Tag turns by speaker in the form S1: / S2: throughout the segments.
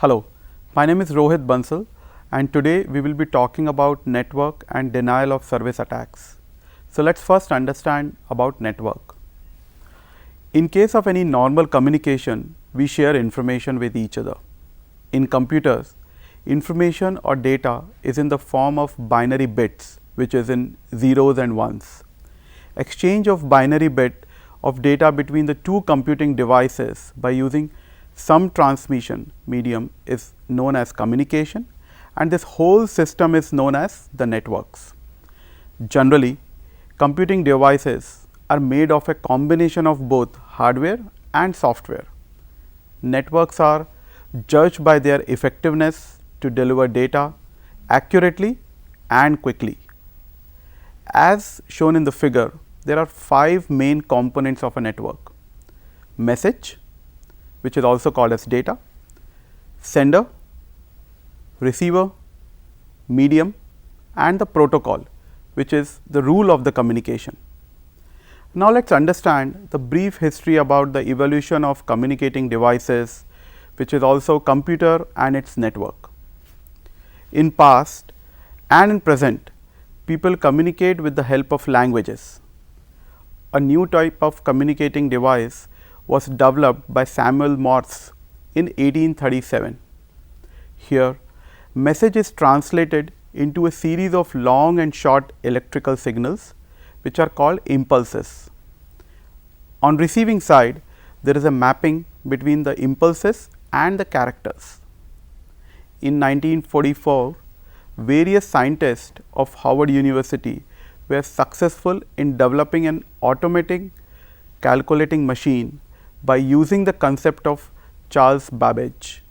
S1: Hello, my name is Rohit Bansal and today we will be talking about network and denial of service attacks. So let's first understand about network. In case of any normal communication, we share information with each other. In computers, information or data is in the form of binary bits, which is in zeros and ones. Exchange of binary bit of data between the two computing devices by using some transmission medium is known as communication, and this whole system is known as the networks. Generally, computing devices are made of a combination of both hardware and software. Networks are judged by their effectiveness to deliver data accurately and quickly. As shown in the figure, there are 5 main components of a network: message, which is also called as data, sender, receiver, medium, and the protocol, which is the rule of the communication. Now, let us understand the brief history about the evolution of communicating devices, which is also computer and its network. In past and in present, people communicate with the help of languages. A new type of communicating device was developed by Samuel Morse in 1837. Here, message is translated into a series of long and short electrical signals, which are called impulses. On receiving side, there is a mapping between the impulses and the characters. In 1944, various scientists of Howard University were successful in developing an automatic calculating machine by using the concept of Charles Babbage.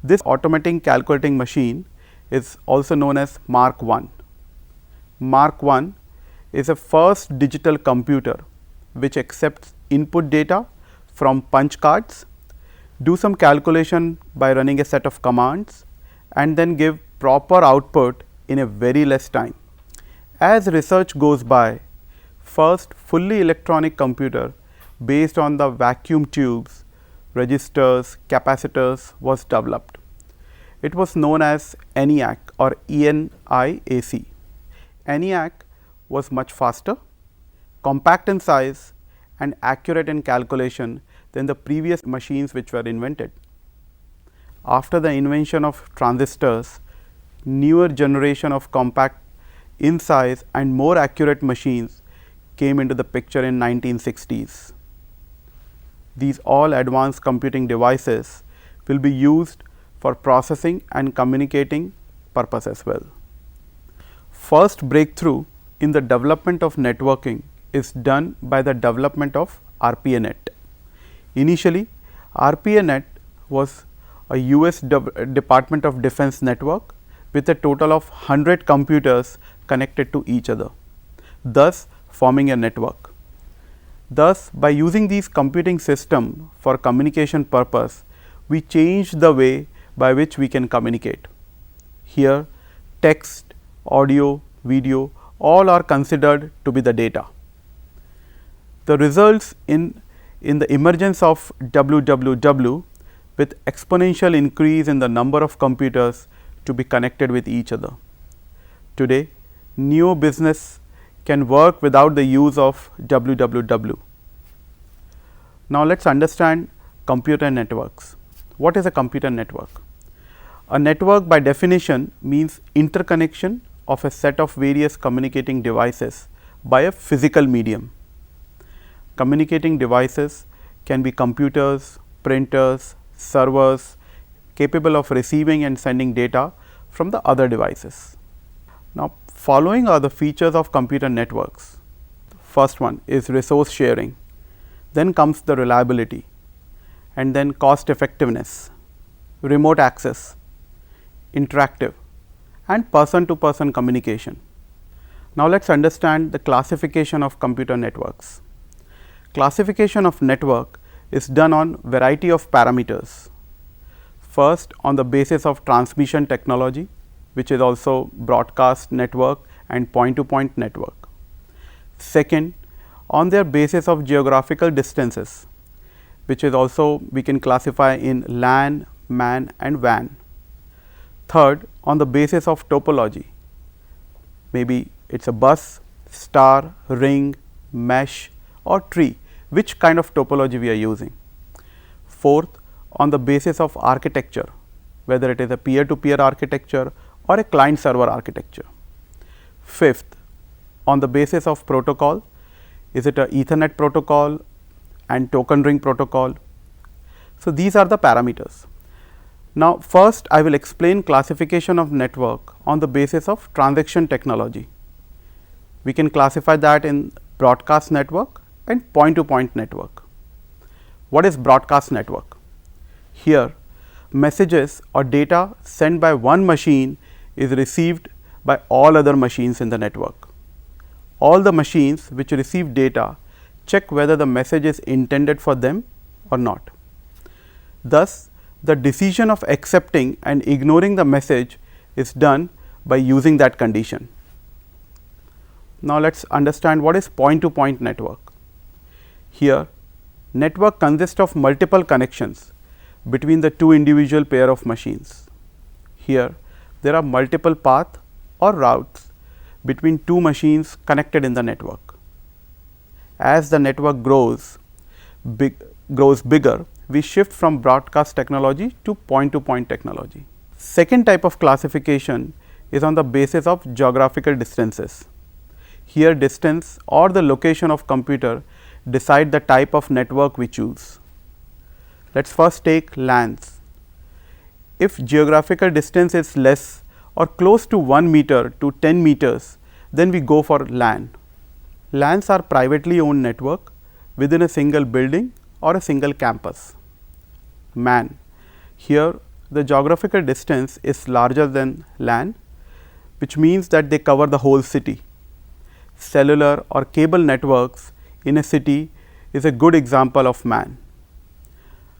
S1: This automatic calculating machine is also known as Mark I. Mark I is a first digital computer which accepts input data from punch cards, do some calculation by running a set of commands, and then give proper output in a very less time. As research goes by, first fully electronic computer based on the vacuum tubes, registers, capacitors was developed. It was known as ENIAC or ENIAC. ENIAC was much faster, compact in size, and accurate in calculation than the previous machines which were invented. After the invention of transistors, newer generation of compact in size and more accurate machines came into the picture in 1960s. These all advanced computing devices will be used for processing and communicating purpose as well. First breakthrough in the development of networking is done by the development of RPANet. Initially, RPANet was a US Department of Defense network with a total of 100 computers connected to each other, thus forming a network. Thus, by using these computing system for communication purpose, we change the way by which we can communicate. Here, text, audio, video, all are considered to be the data. The results in the emergence of WWW with exponential increase in the number of computers to be connected with each other. Today, new business can work without the use of WWW. Now, let us understand computer networks. What is a computer network? A network by definition means interconnection of a set of various communicating devices by a physical medium. Communicating devices can be computers, printers, servers capable of receiving and sending data from the other devices. Now, following are the features of computer networks. First one is resource sharing, then comes the reliability, and then cost effectiveness, remote access, interactive, and person to person communication. Now, let us understand the classification of computer networks. Classification of network is done on variety of parameters. First, on the basis of transmission technology, which is also broadcast network and point to point network. Second, on their basis of geographical distances, which is also we can classify in LAN, MAN and WAN. Third, on the basis of topology, maybe it is a bus, star, ring, mesh or tree, which kind of topology we are using. Fourth, on the basis of architecture, whether it is a peer-to-peer architecture or a client-server architecture. Fifth, on the basis of protocol, is it a Ethernet protocol and token ring protocol. So, these are the parameters. Now, first I will explain classification of network on the basis of transaction technology. We can classify that in broadcast network and point-to-point network. What is broadcast network? Here, messages or data sent by one machine is received by all other machines in the network. All the machines which receive data check whether the message is intended for them or not. Thus, the decision of accepting and ignoring the message is done by using that condition. Now, let us understand what is point-to-point network. Here, network consists of multiple connections between the two individual pair of machines. Here, there are multiple paths or routes between two machines connected in the network. As the network grows bigger, we shift from broadcast technology to point-to-point technology. Second type of classification is on the basis of geographical distances. Here, distance or the location of computer decide the type of network we choose. Let us first take LANs. If geographical distance is less or close to 1 meter to 10 meters, then we go for LAN. LANs are privately owned network within a single building or a single campus. MAN. Here, the geographical distance is larger than LAN, which means that they cover the whole city. Cellular or cable networks in a city is a good example of MAN.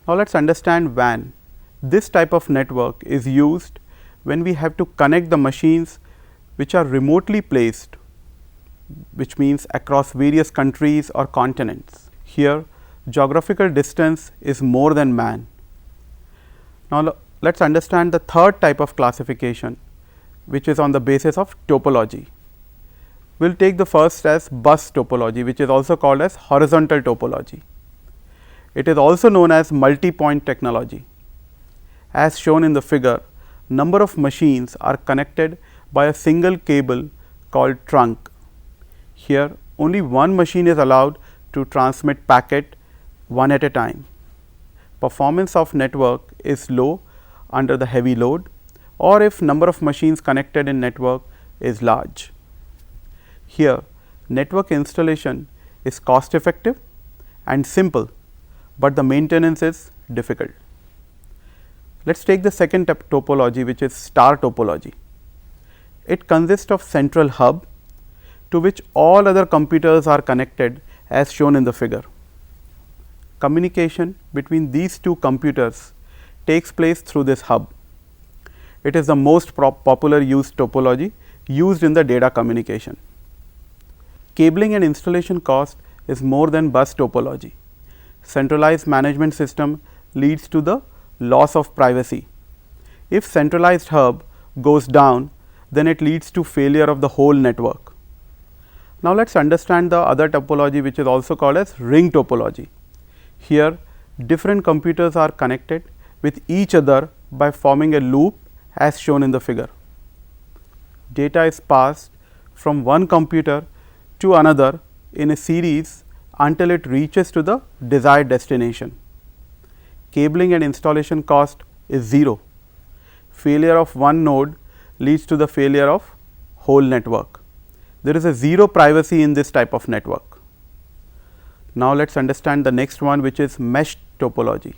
S1: Now, let us understand WAN. This type of network is used when we have to connect the machines which are remotely placed, which means across various countries or continents. Here, geographical distance is more than MAN. Now, let us understand the third type of classification, which is on the basis of topology. We will take the first as bus topology, which is also called as horizontal topology. It is also known as multi-point technology. As shown in the figure, number of machines are connected by a single cable called trunk. Here, only one machine is allowed to transmit packet one at a time. Performance of network is low under the heavy load or if number of machines connected in network is large. Here, network installation is cost effective and simple, but the maintenance is difficult. Let us take the second topology, which is star topology. It consists of central hub to which all other computers are connected as shown in the figure. Communication between these two computers takes place through this hub. It is the most popular used topology used in the data communication. Cabling and installation cost is more than bus topology. Centralized management system leads to the loss of privacy. If centralized hub goes down, then it leads to failure of the whole network. Now, let us understand the other topology, which is also called as ring topology. Here, different computers are connected with each other by forming a loop as shown in the figure. Data is passed from one computer to another in a series until it reaches to the desired destination. Cabling and installation cost is 0. Failure of one node leads to the failure of whole network. There is a 0 privacy in this type of network. Now, let us understand the next one, which is mesh topology.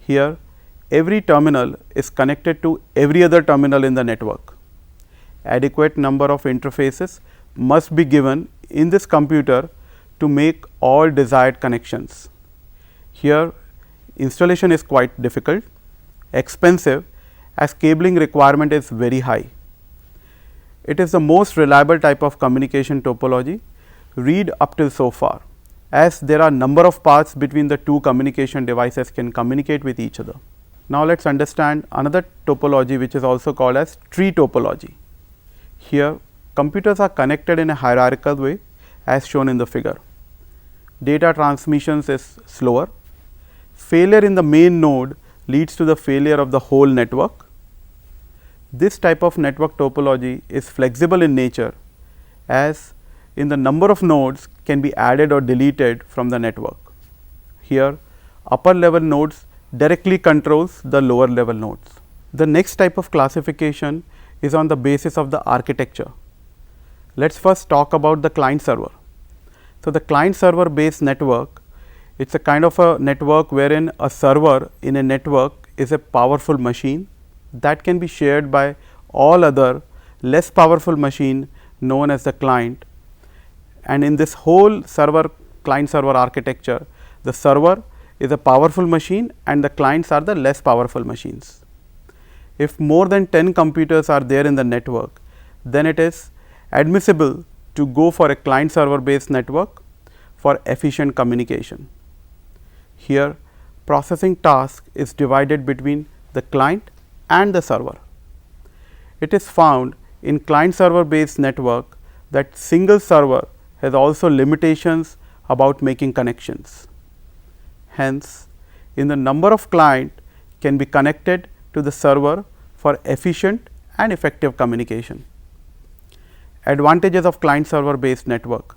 S1: Here, every terminal is connected to every other terminal in the network. Adequate number of interfaces must be given in this computer to make all desired connections. Here, installation is quite difficult, expensive, as cabling requirement is very high. It is the most reliable type of communication topology read up till so far, as there are number of paths between the two communication devices can communicate with each other. Now, let us understand another topology which is also called as tree topology. Here computers are connected in a hierarchical way as shown in the figure. Data transmissions is slower. Failure in the main node leads to the failure of the whole network. This type of network topology is flexible in nature, as in the number of nodes can be added or deleted from the network. Here upper level nodes directly controls the lower level nodes. The next type of classification is on the basis of the architecture. Let us first talk about the client server. So, the client server based network, it is a kind of a network wherein a server in a network is a powerful machine that can be shared by all other less powerful machine known as the client, and in this whole server client server architecture, the server is a powerful machine and the clients are the less powerful machines. If more than 10 computers are there in the network, then it is admissible to go for a client server based network for efficient communication. Here processing task is divided between the client and the server. It is found in client server based network that single server has also limitations about making connections. Hence, in the number of client can be connected to the server for efficient and effective communication. Advantages of client server based network: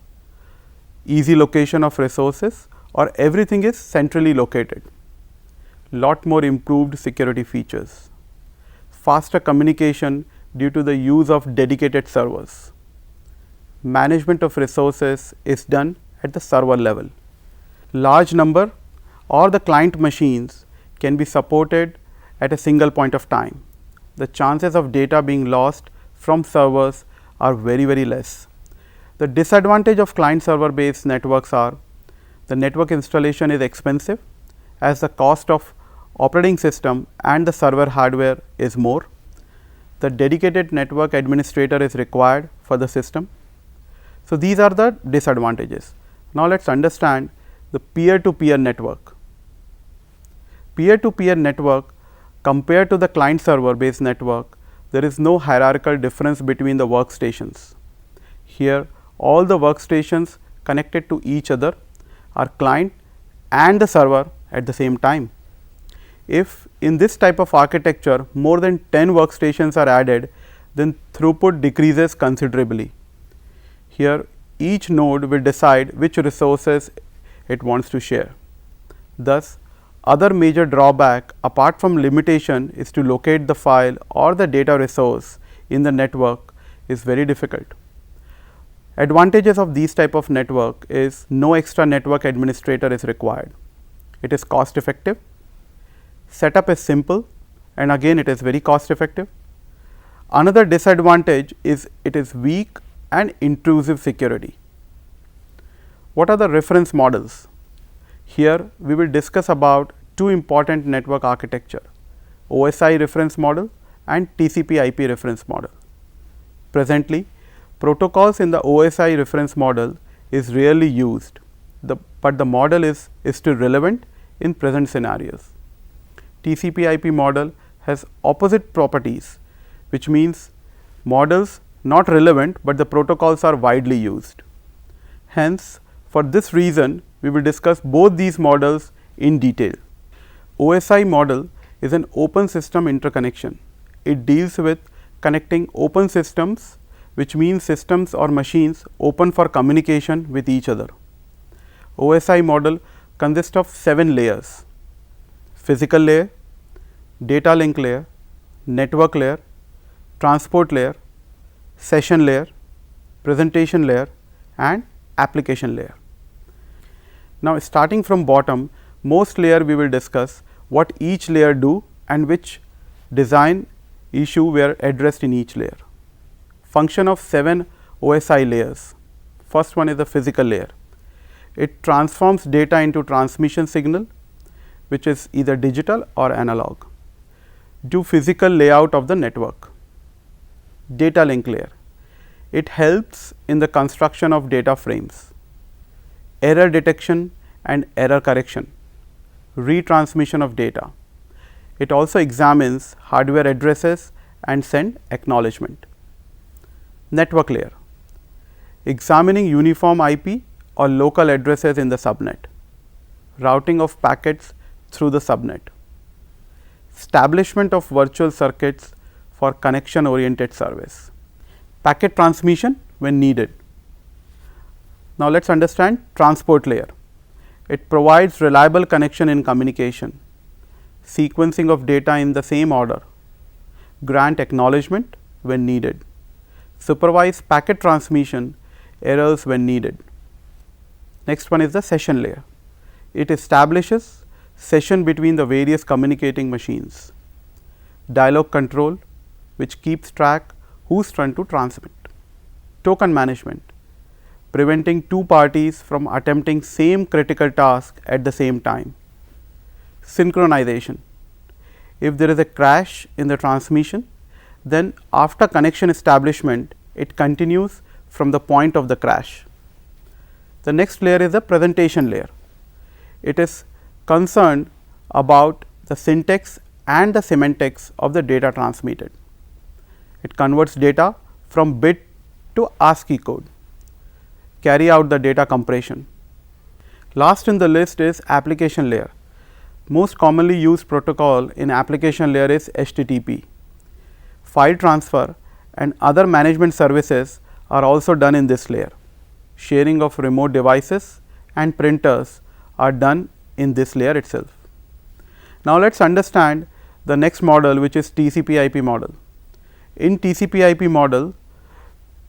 S1: easy location of resources, or everything is centrally located, lot more improved security features, faster communication due to the use of dedicated servers, management of resources is done at the server level, large number or the client machines can be supported at a single point of time. The chances of data being lost from servers are very less. The disadvantage of client server based networks are: the network installation is expensive, as the cost of operating system and the server hardware is more. The dedicated network administrator is required for the system. So, these are the disadvantages. Now, let us understand the peer to peer network. Peer to peer network compared to the client server based network, there is no hierarchical difference between the workstations. Here all the workstations connected to each other are client and the server at the same time. If in this type of architecture more than 10 workstations are added, then throughput decreases considerably. Here each node will decide which resources it wants to share. Thus, other major drawback apart from limitation is to locate the file or the data resource in the network is very difficult. Advantages of these type of network is no extra network administrator is required. It is cost effective, setup is simple, and again it is very cost effective. Another disadvantage is it is weak and intrusive security. What are the reference models? Here we will discuss about two important network architecture: OSI reference model and TCP IP reference model. Presently, protocols in the OSI reference model is rarely used, but the model is still relevant in present scenarios. TCP IP model has opposite properties, which means models not relevant, but the protocols are widely used. Hence, for this reason we will discuss both these models in detail. OSI model is an open system interconnection. It deals with connecting open systems, which means systems or machines open for communication with each other. OSI model consists of 7 layers: physical layer, data link layer, network layer, transport layer, session layer, presentation layer, and application layer. Now, starting from bottom, most layer we will discuss what each layer do and which design issue were addressed in each layer. Function of 7 OSI layers. First one is the physical layer. It transforms data into transmission signal, which is either digital or analog. Do physical layout of the network. Data link layer. It helps in the construction of data frames, error detection and error correction, retransmission of data. It also examines hardware addresses and send acknowledgement. Network layer, examining uniform IP or local addresses in the subnet, routing of packets through the subnet, establishment of virtual circuits for connection oriented service, packet transmission when needed. Now, let us understand transport layer. It provides reliable connection in communication, sequencing of data in the same order, grant acknowledgement when needed, supervise packet transmission errors when needed. Next one is the session layer. It establishes session between the various communicating machines, dialog control which keeps track whose turn to transmit, token management, preventing two parties from attempting same critical task at the same time, synchronization. If there is a crash in the transmission, then after connection establishment it continues from the point of the crash. The next layer is the presentation layer. It is concerned about the syntax and the semantics of the data transmitted. It converts data from bit to ASCII code, carry out the data compression. Last in the list is application layer. Most commonly used protocol in application layer is HTTP. File transfer and other management services are also done in this layer. Sharing of remote devices and printers are done in this layer itself. Now, let us understand the next model, which is TCP/IP model. In TCP/IP model,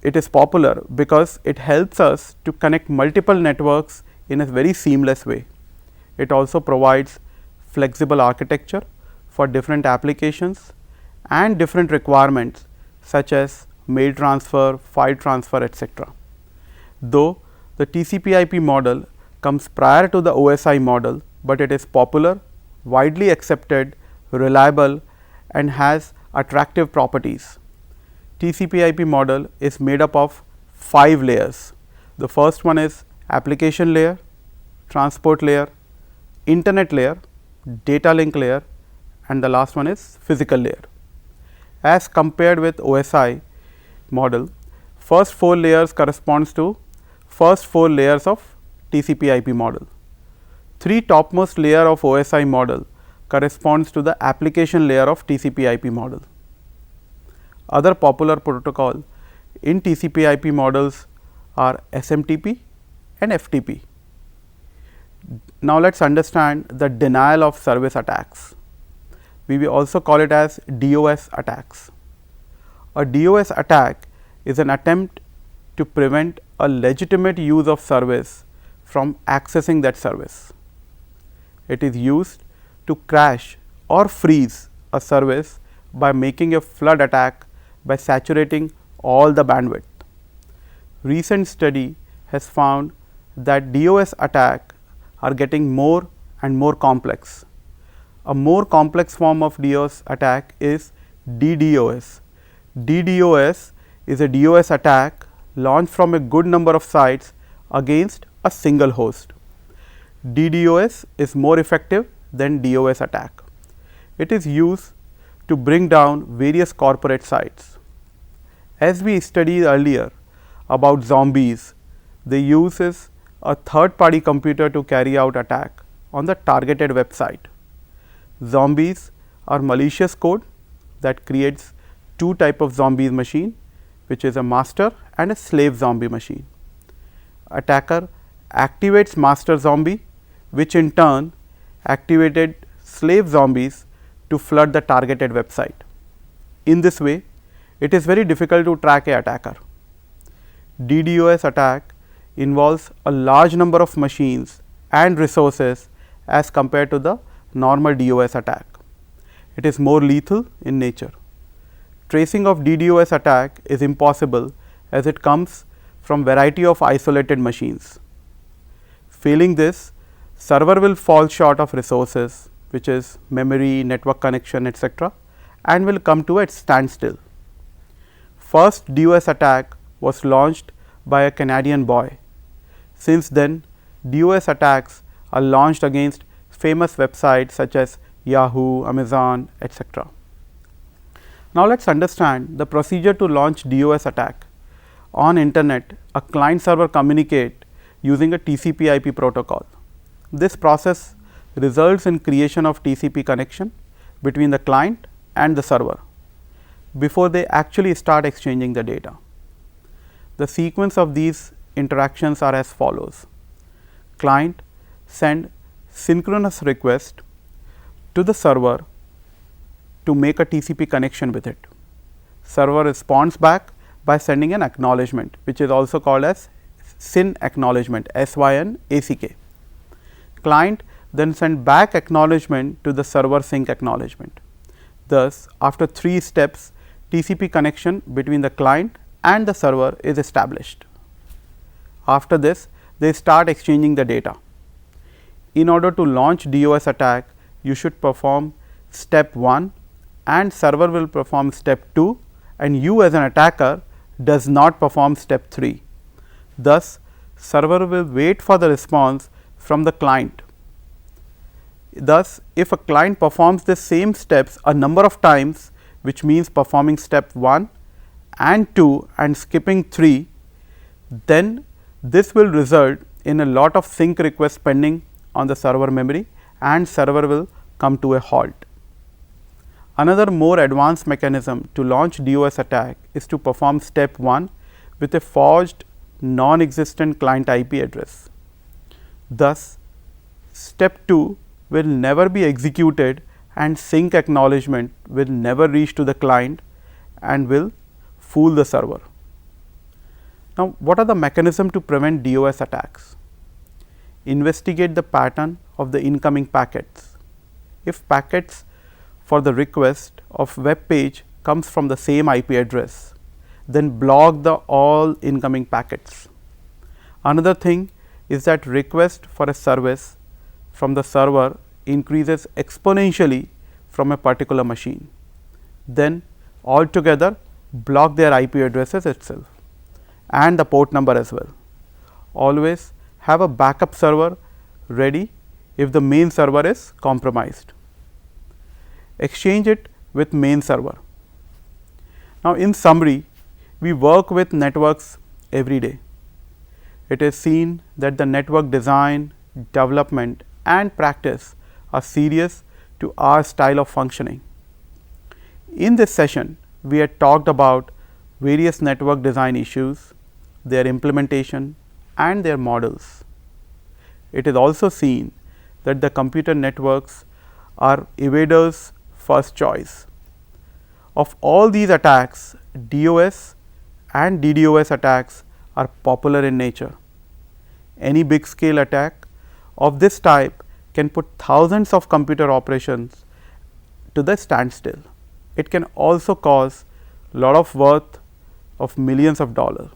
S1: it is popular because it helps us to connect multiple networks in a very seamless way. It also provides flexible architecture for different applications and different requirements such as mail transfer, file transfer, etc. Though the TCP/IP model comes prior to the OSI model, but it is popular, widely accepted, reliable and has attractive properties. TCP/IP model is made up of 5 layers. The first one is application layer, transport layer, internet layer, data link layer and the last one is physical layer. As compared with OSI model, first 4 layers corresponds to first 4 layers of TCP/IP model. 3 topmost layer of OSI model corresponds to the application layer of TCP/IP model. Other popular protocol in TCP/IP models are SMTP and FTP. Now, let us understand the denial of service attacks. We will also call it as DOS attacks. A DOS attack is an attempt to prevent a legitimate use of service from accessing that service. It is used to crash or freeze a service by making a flood attack by saturating all the bandwidth. Recent study has found that DOS attack are getting more and more complex. A more complex form of DOS attack is DDoS. DDoS is a DOS attack launched from a good number of sites against a single host. DDoS is more effective than DOS attack. It is used to bring down various corporate sites. As we studied earlier about zombies, they uses a third party computer to carry out attack on the targeted website. Zombies are malicious code that creates 2 type of zombies machine, which is a master and a slave zombie machine. Attacker activates master zombie, which in turn activated slave zombies to flood the targeted website. In this way, it is very difficult to track a attacker. DDoS attack involves a large number of machines and resources as compared to the normal DOS attack. It is more lethal in nature. Tracing of DDoS attack is impossible as it comes from variety of isolated machines. Failing this, server will fall short of resources, which is memory, network connection, etc., and will come to a standstill. First DOS attack was launched by a Canadian boy. Since then, DOS attacks are launched against famous websites such as Yahoo, Amazon, etc. Now let's understand the procedure to launch DOS attack. On internet, a client server communicate using a TCP/IP protocol. This process results in creation of TCP connection between the client and the server before they actually start exchanging the data. The sequence of these interactions are as follows. Client send synchronous request to the server to make a TCP connection with it. Server responds back by sending an acknowledgement, which is also called as SYN acknowledgement, SYN-ACK. Client then send back acknowledgement to the server sync acknowledgement. Thus, after 3 steps, TCP connection between the client and the server is established. After this, they start exchanging the data. In order to launch DOS attack, you should perform step 1 and server will perform step 2, and you as an attacker does not perform step 3. Thus, server will wait for the response from the client. Thus, if a client performs the same steps a number of times, which means performing step 1 and 2 and skipping 3, then this will result in a lot of sync requests pending on the server memory and server will come to a halt. Another more advanced mechanism to launch DOS attack is to perform step 1 with a forged non-existent client IP address. Thus, step 2 will never be executed and sync acknowledgement will never reach to the client and will fool the server. Now, what are the mechanisms to prevent DOS attacks? Investigate the pattern of the incoming packets. If packets for the request of web page comes from the same IP address, then block the all incoming packets. Another thing is that request for a service from the server increases exponentially from a particular machine. Then altogether block their IP addresses itself and the port number as well. Always have a backup server ready if the main server is compromised. Exchange it with main server. Now, in summary, we work with networks every day. It is seen that the network design, development and practice are serious to our style of functioning. In this session, we had talked about various network design issues, their implementation and their models. It is also seen that the computer networks are evaders' first choice. Of all these attacks, DOS and DDoS attacks are popular in nature. Any big scale attack of this type can put thousands of computer operations to the standstill. It can also cause a lot of worth of millions of dollars.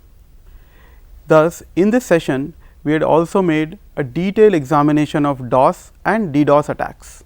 S1: Thus, in this session, we had also made a detailed examination of DOS and DDoS attacks.